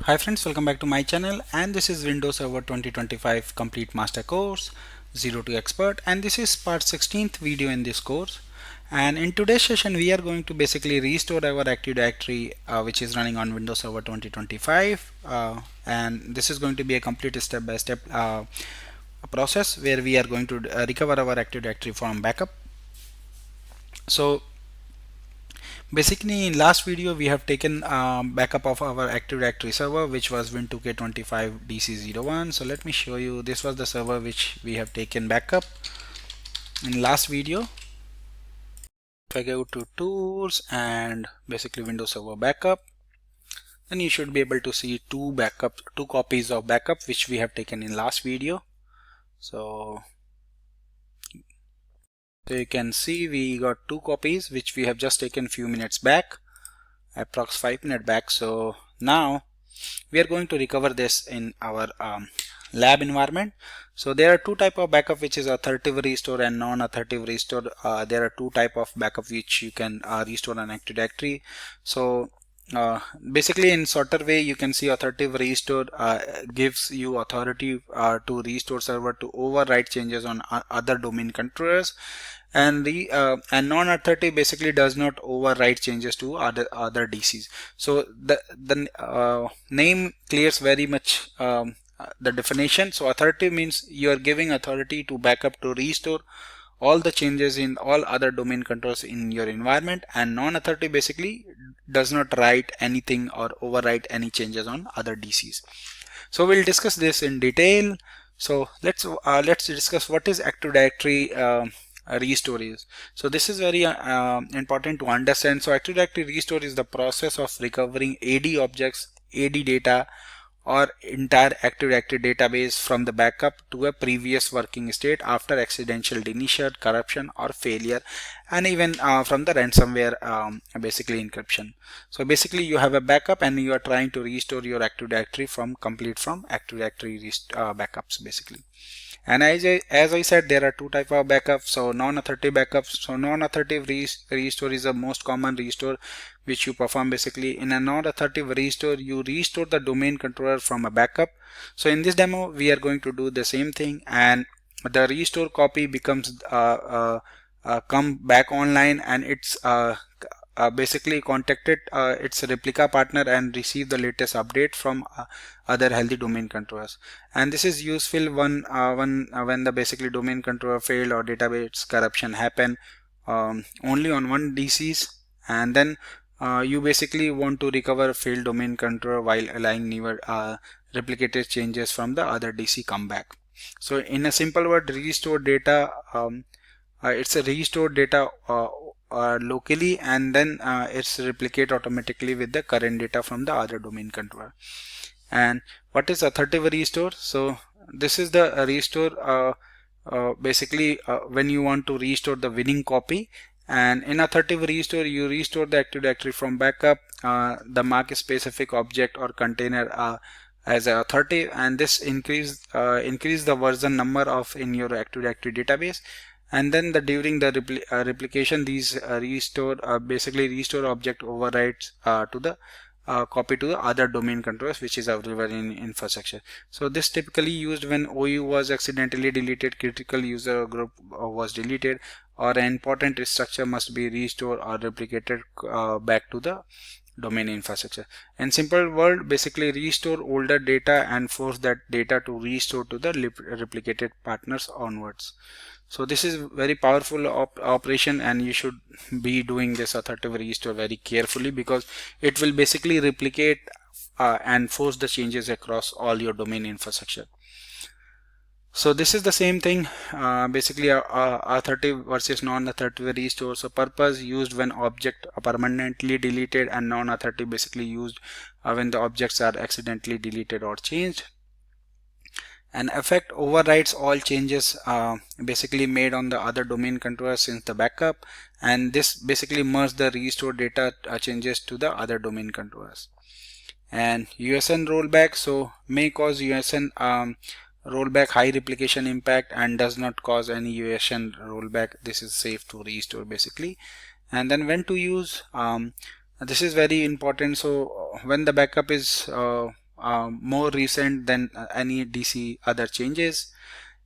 Hi friends, welcome back to my channel, and this is Windows Server 2025 Complete Master Course 0 to Expert, and this is part 16th video in this course. And in today's session we are going to basically restore our Active Directory which is running on Windows Server 2025, and this is going to be a complete step-by-step process where we are going to recover our Active Directory from backup. So basically, in last video we have taken backup of our Active Directory server, which was Win2K25 DC01. So let me show you. This was the server which we have taken backup in last video. If I go to Tools and basically Windows Server Backup, then you should be able to see two copies of backup which we have taken in last video. So you can see we got two copies which we have just taken few minutes back, approx 5 minutes back. So now we are going to recover this in our lab environment. So there are two type of backup, which is authoritative restore and non-authoritative restore. There are two type of backup which you can restore an Active Directory. So basically in shorter way, you can see authoritative restore gives you authority to restore server to override changes on other domain controllers, and the non-authoritative basically does not override changes to other DCs. So the name clears very much the definition. So authoritative means you are giving authority to backup to restore all the changes in all other domain controllers in your environment, and non-authoritative basically does not write anything or overwrite any changes on other DCs. So we'll discuss this in detail. So let's discuss what is Active Directory restore is. So this is very important to understand. So Active Directory restore is the process of recovering AD objects, AD data, or entire Active Directory database from the backup to a previous working state after accidental deletion, corruption, or failure, and even from the ransomware basically encryption. So basically you have a backup and you are trying to restore your Active Directory from Active Directory backups basically. And as I said, there are two type of backups. So non-authoritative backups. So non-authoritative restore is the most common restore which you perform. Basically in a non-authoritative restore, you restore the domain controller from a backup. So in this demo we are going to do the same thing, and the restore copy becomes come back online, and it's basically contacted its replica partner and receive the latest update from other healthy domain controllers. And this is useful when the basically domain controller failed or database corruption happen only on one DCs, and then you basically want to recover failed domain controller while allowing newer replicated changes from the other DC come back. So in a simple word, restore data, it's a restore data locally, and then it's replicate automatically with the current data from the other domain controller. And what is authoritative restore? So this is the restore basically when you want to restore the winning copy. And in authoritative restore, you restore the Active Directory from backup, the mark specific object or container as a authoritative, and this increase the version number of in your Active Directory database. And then during the replication, these basically restore object overrides to the copy to the other domain controllers which is available in infrastructure. So this typically used when OU was accidentally deleted, critical user group was deleted, or an important structure must be restored or replicated back to the domain infrastructure. In simple word, basically restore older data and force that data to restore to the replicated partners onwards. So this is very powerful operation, and you should be doing this authoritative restore very carefully, because it will basically replicate and force the changes across all your domain infrastructure. So this is the same thing, basically authoritative versus non-authoritative restore. So purpose used when object are permanently deleted, and non-authoritative basically used when the objects are accidentally deleted or changed. And effect overrides all changes basically made on the other domain controller since the backup, and this basically merge the restore data changes to the other domain controllers. And USN rollback, so may cause USN rollback high replication impact and does not cause any USN rollback. This is safe to restore basically. And then when to use, this is very important. So when the backup is more recent than any DC other changes.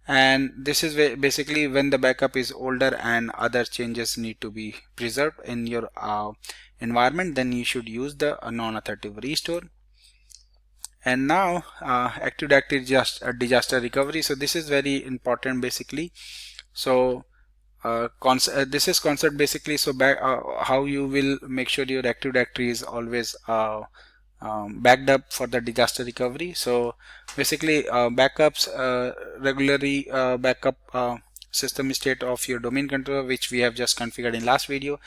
And this is basically when the backup is older and other changes need to be preserved in your environment, then you should use the non-authoritative restore. And now active directory disaster recovery. So this is very important basically. So this is concept basically. So how you will make sure your active directory is always backed up for the disaster recovery. So basically backups regularly backup system state of your domain controller, which we have just configured in last video,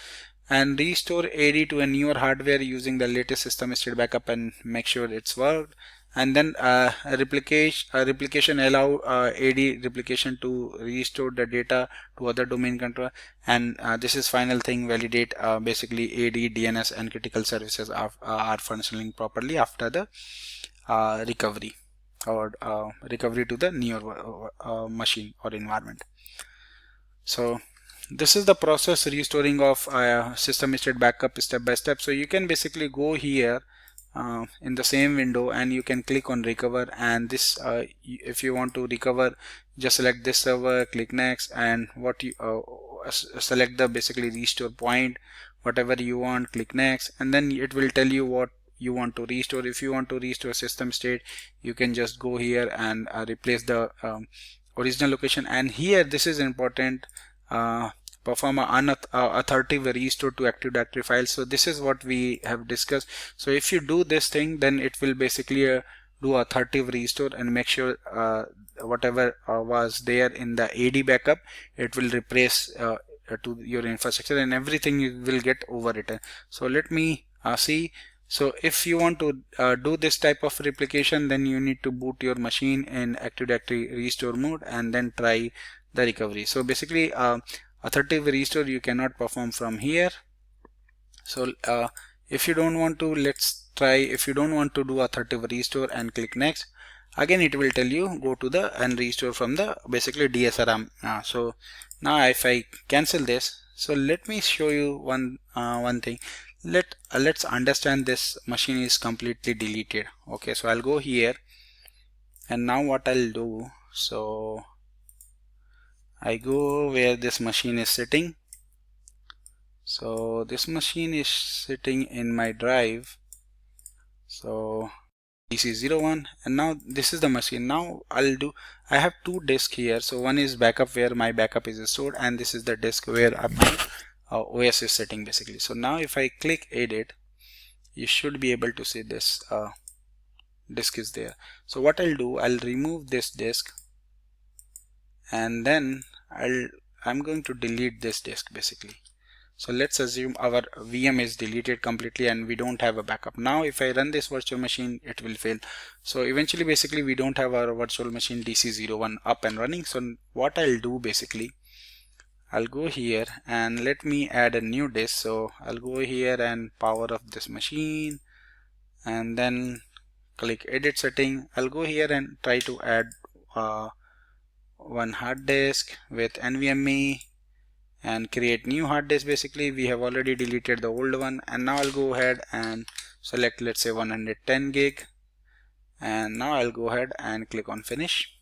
and restore AD to a newer hardware using the latest system state backup and make sure it's worked. And then replication allow AD replication to restore the data to other domain controller. And this is final thing, validate basically AD, DNS and critical services are functioning properly after the recovery or recovery to the newer machine or environment. So this is the process restoring of system state backup step by step. So you can basically go here in the same window and you can click on recover, and this if you want to recover, just select this server, click next, and what you select the basically restore point, whatever you want, click next, and then it will tell you what you want to restore. If you want to restore system state, you can just go here and replace the original location. And here this is important, perform a unauthoritative restore to active directory files. So this is what we have discussed. So if you do this thing, then it will basically do authoritative restore and make sure whatever was there in the AD backup, it will replace to your infrastructure and everything will get overwritten. So let me see. So if you want to do this type of replication, then you need to boot your machine in active directory restore mode and then try the recovery. So basically authoritative restore you cannot perform from here. So if you don't want to, let's try, if you don't want to do authoritative restore and click next, again it will tell you go to the and restore from the basically DSRM. So now if I cancel this, so let me show you one thing. Let's understand this machine is completely deleted. Okay, so I'll go here and now what I'll do, so I go where this machine is sitting. So this machine is sitting in my drive, so DC01, and now this is the machine. Now I have two disks here. So one is backup where my backup is stored, and this is the disk where my OS is sitting basically. So now if I click edit, you should be able to see this disk is there. So what I'll do, I'll remove this disk and then I'm going to delete this disk basically. So let's assume our VM is deleted completely and we don't have a backup. Now if I run this virtual machine, it will fail. So eventually basically we don't have our virtual machine DC01 up and running. So what I'll do basically, I'll go here and let me add a new disk. So I'll go here and power off this machine and then click edit setting. I'll go here and try to add one hard disk with NVMe and create new hard disk. Basically we have already deleted the old one, and now I'll go ahead and select, let's say 110 gig, and now I'll go ahead and click on finish.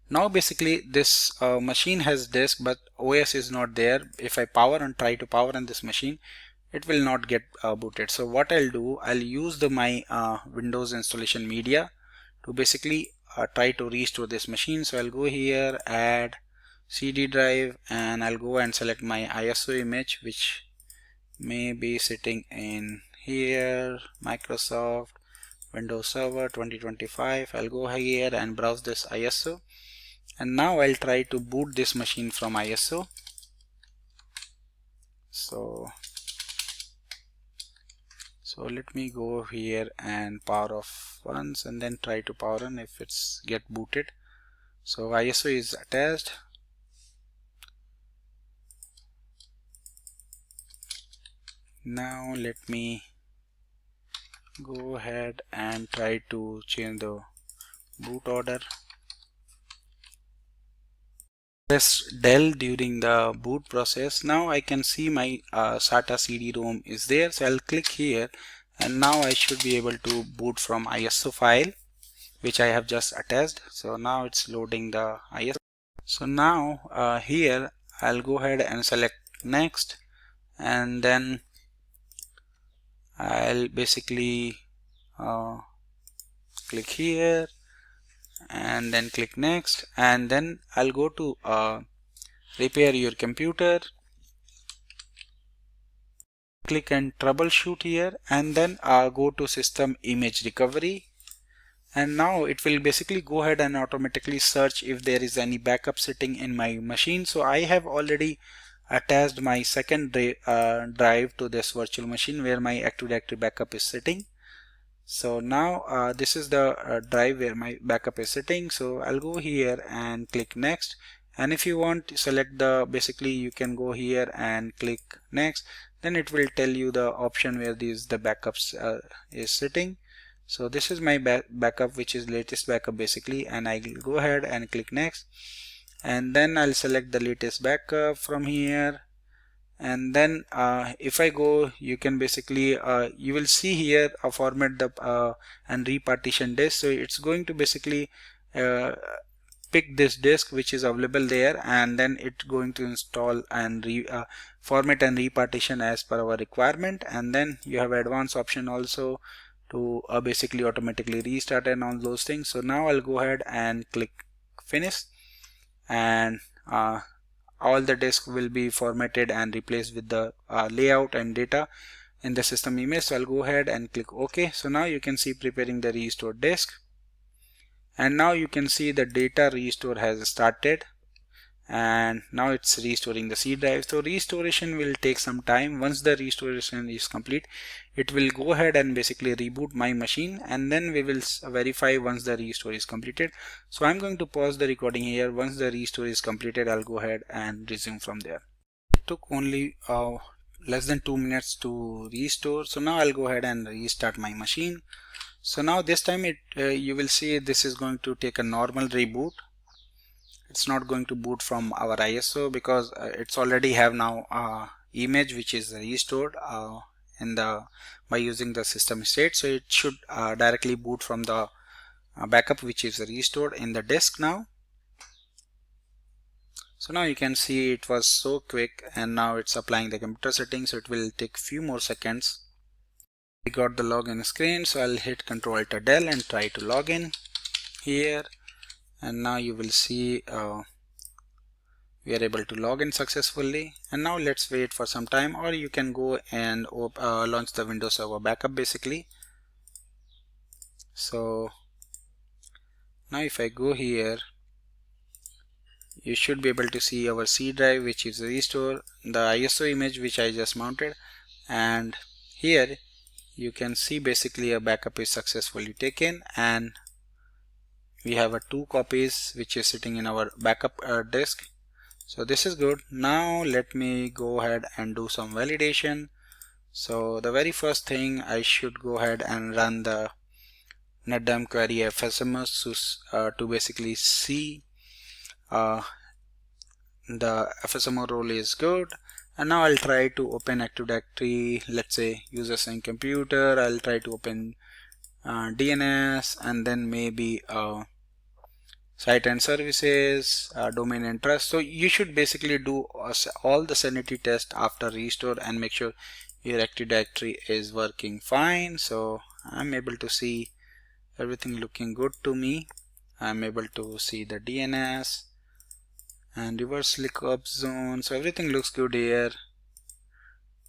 Now basically this machine has disk but OS is not there. If I power and try to power on this machine, it will not get booted. So what I'll do, I'll use my Windows installation media to basically try to restore this machine. So I'll go here, add CD drive, and I'll go and select my ISO image, which may be sitting in here, Microsoft Windows Server 2025. I'll go here and browse this ISO, and now I'll try to boot this machine from ISO. So let me go here and power off once and then try to power on if it's get booted. So ISO is attached. Now let me go ahead and try to change the boot order. Press del during the boot process. Now I can see my SATA CD-ROM is there, so I'll click here and now I should be able to boot from ISO file which I have just attached. So now it's loading the ISO. So now here I'll go ahead and select next, and then I'll basically click here and then click next, and then I'll go to repair your computer, click and troubleshoot here, and then go to system image recovery, and now it will basically go ahead and automatically search if there is any backup sitting in my machine. So I have already attached my second drive to this virtual machine where my Active Directory backup is sitting. So now this is the drive where my backup is sitting. So I'll go here and click next, and if you want to select the basically you can go here and click next, then it will tell you the option where the backups is sitting. So this is my backup, which is latest backup basically, and I'll go ahead and click next, and then I'll select the latest backup from here. And then if I go, you can basically you will see here format the and repartition disk. So it's going to basically pick this disk which is available there, and then it's going to install and format and repartition as per our requirement. And then you have advanced option also to basically automatically restart and all those things. So now I'll go ahead and click finish, and all the disk will be formatted and replaced with the layout and data in the system image. So I'll go ahead and click OK. So now you can see preparing the restore disk, and now you can see the data restore has started, and now it's restoring the C drive. So restoration will take some time. Once the restoration is complete, it will go ahead and basically reboot my machine, and then we will verify once the restore is completed. So I'm going to pause the recording here. Once the restore is completed, I'll go ahead and resume from there. It took only less than 2 minutes to restore. So now I'll go ahead and restart my machine. So now this time you will see this is going to take a normal reboot. It's not going to boot from our ISO because it's already have now image which is restored by using the system state. So it should directly boot from the backup which is restored in the disk now. So now you can see it was so quick, and now it's applying the computer settings. So it will take few more seconds. We got the login screen, so I'll hit Ctrl-Alt-Del and try to log in here. And now you will see we are able to log in successfully. And now let's wait for some time, or you can go and launch the Windows Server backup basically. So now if I go here, you should be able to see our C drive which is restored, the ISO image which I just mounted, and here you can see basically a backup is successfully taken, and we have 2 copies which is sitting in our backup disk. So this is good. Now let me go ahead and do some validation. So the very first thing, I should go ahead and run the netdem query FSMO to basically see the FSMO role is good. And now I'll try to open Active Directory, let's say users and computer. I'll try to open DNS, and then maybe site and services, domain and trust. So you should basically do all the sanity tests after restore and make sure your Active Directory is working fine. So I'm able to see everything looking good to me. I'm able to see the DNS and reverse lookup zone. So everything looks good here.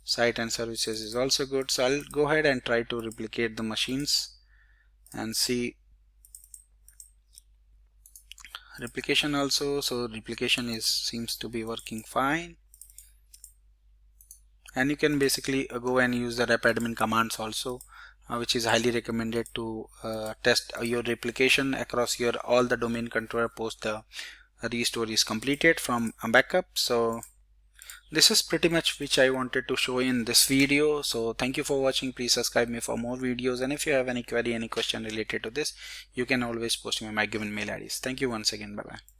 Site and services is also good. So I'll go ahead and try to replicate the machines and see replication also. So replication seems to be working fine, and you can basically go and use the repadmin commands also, which is highly recommended to test your replication across your all the domain controller post the restore is completed from a backup. So this is pretty much which I wanted to show in this video. So thank you for watching. Please subscribe me for more videos, and if you have any query, any question related to this, you can always post me my given mail IDs. Thank you once again. Bye bye.